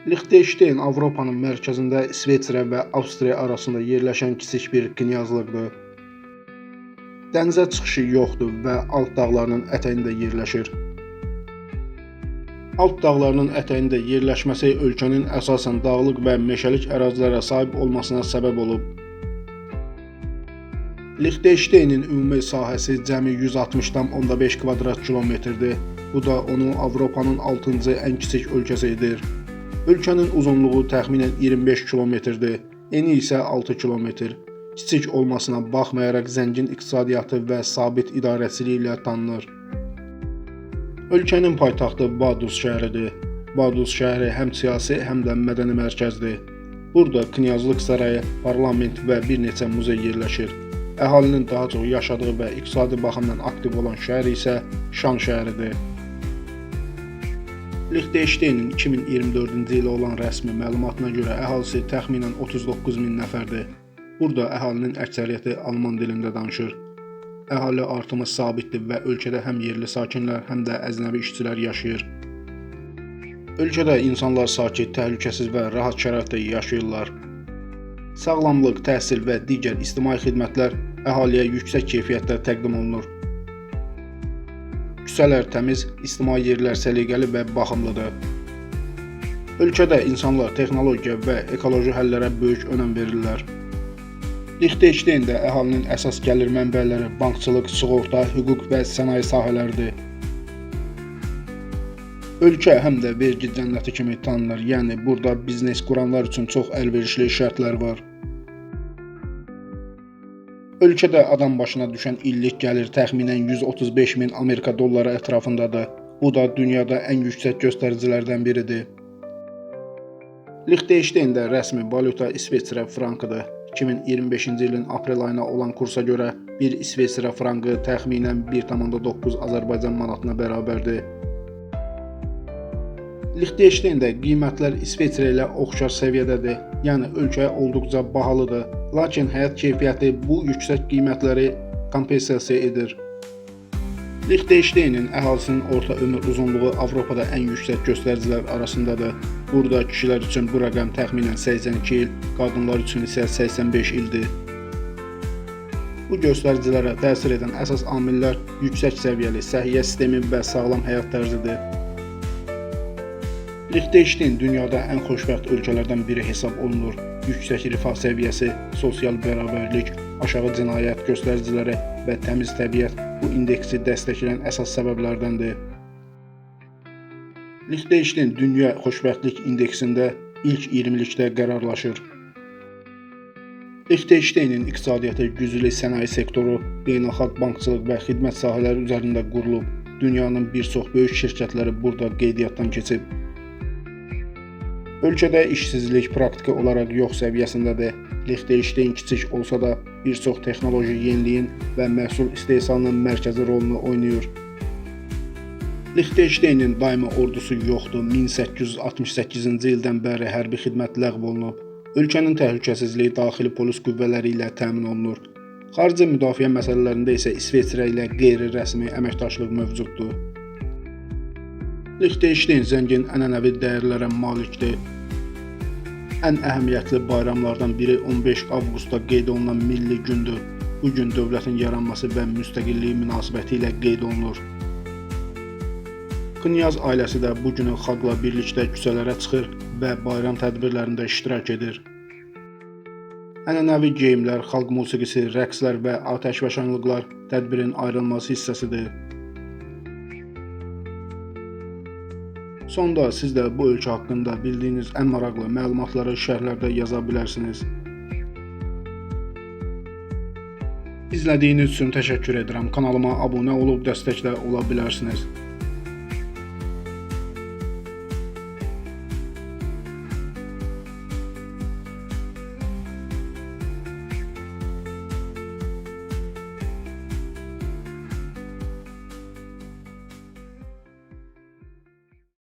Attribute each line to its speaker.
Speaker 1: Liechtenstein Avropanın mərkəzində İsveçrə və Avstriya arasında yerləşən kiçik bir knyazlıqdır. Dənizə çıxışı yoxdur və Alp dağlarının ətəyində yerləşir. Alp dağlarının ətəyində yerləşməsi ölkənin əsasən dağlıq və meşəlik ərazilərə sahib olmasına səbəb olub. Liechtensteinin ümumi sahəsi cəmi 160,5 kvadrat kilometrdir. Bu da onu Avropanın 6-cı ən kiçik ölkəsi edir. Ölkənin uzunluğu təxminən 25 kilometrdir, eni isə 6 kilometr. Kiçik olmasına baxmayaraq zəngin iqtisadiyyatı və sabit idarəçiliyi ilə tanınır. Ölkənin paytaxtı Vaduz şəhəridir. Vaduz şəhəri həm siyasi, həm də mədəni mərkəzdir. Burada knyazlıq sarayı, parlament və bir neçə muzey yerləşir. Əhalinin daha çox yaşadığı və iqtisadi baxımdan aktiv olan şəhər isə Şan şəhəridir. Liechtensteinin 2024-cü ilə olan rəsmi məlumatına görə əhalisi təxminən 39.000 nəfərdir. Burada əhalinin əksəriyyəti alman dilində danışır. Əhali artımı sabitdir və ölkədə həm yerli sakinlər, həm də əcnəbi işçilər yaşayır. Ölkədə insanlar sakit, təhlükəsiz və rahat şəraitdə yaşayırlar. Sağlamlıq, təhsil və digər ictimai xidmətlər əhaliyə yüksək keyfiyyətdə təqdim olunur. Küçələr təmiz, ictimai yerlər səliqəli və baxımlıdır. Ölkədə insanlar texnologiya və ekoloji həllərə böyük önəm verirlər. Liechtensteində əhalinin əsas gəlir mənbələri bankçılıq, sığorta, hüquq və sənaye sahələridir. Ölkə həm də vergi cənnəti kimi tanınır, yəni burada biznes quranlar üçün çox əlverişli şərtlər var. Ölkədə adam başına düşən illik gəlir təxminən 135.000 Amerika dolları ətrafındadır. Bu da dünyada ən yüksək göstəricilərdən biridir. Liechtensteində rəsmi valyuta İsveçrə frankıdır. 2025-ci ilin aprel ayına olan kursa görə bir İsveçrə frankı təxminən 1,9 Azərbaycan manatına bərabərdir. Liechtensteində qiymətlər İsveçrə ilə oxşar səviyyədədir, yəni ölkə olduqca bahalıdır, lakin həyat keyfiyyəti bu yüksək qiymətləri kompensasiya edir. Liechtensteinin əhalısının orta ömür uzunluğu Avropada ən yüksək göstəricilər arasındadır. Burada kişilər üçün bu rəqəm təxminən 82 il, qadınlar üçün isə 85 ildir. Bu göstəricilərə təsir edən əsas amillər yüksək səviyyəli səhiyyə sistemi və sağlam həyat tərzidir. Liechtenstein dünyada ən xoşbəxt ölkələrdən biri hesab olunur. Yüksək rifah səviyyəsi, sosial bərabərlik, aşağı cinayət göstəriciləri və təmiz təbiət bu indeksi dəstəkləyən əsas səbəblərdəndir. Liechtenstein Dünya Xoşbəxtlik İndeksində ilk 20-likdə qərarlaşır. Liechtensteinin iqtisadiyyatı güclü sənaye sektoru, beynəlxalq bankçılıq və xidmət sahələri üzərində qurulub. Dünyanın bir çox böyük şirkətləri burada qeydiyyatdan keçib. Ölkədə işsizlik praktiki olaraq yox səviyyəsindədir. Liechtenstein kiçik olsa da bir çox texnoloji yeniliyin və məhsul istehsalının mərkəzi rolunu oynayır. Liechtensteinin daimi ordusu yoxdur. 1868-ci ildən bəri hərbi xidmət ləğv olunub. Ölkənin təhlükəsizliyi daxili polis qüvvələri ilə təmin olunur. Xarici müdafiə məsələlərində isə İsveçrə ilə qeyri-rəsmi əməkdaşlıq mövcuddur. Liechtenstein zəngin ənənəvi dəyərlərə malikdir. Ən əhəmiyyətli bayramlardan biri 15 avqustda qeyd olunan milli gündür. Bu gün dövlətin yaranması və müstəqilliyi münasibəti ilə qeyd olunur. Knyaz ailəsi də bu günü xalqla birlikdə küçələrə çıxır və bayram tədbirlərində iştirak edir. Ənənəvi geyimlər, xalq musiqisi, rəqslər və atəşfəşanlıqlar tədbirin ayrılmaz hissəsidir. Sonda siz də bu ölkə haqqında bildiyiniz ən maraqlı məlumatları şərhlərdə yaza bilərsiniz. İzlədiyiniz üçün təşəkkür edirəm. Kanalıma abunə olub dəstəklə ola bilərsiniz.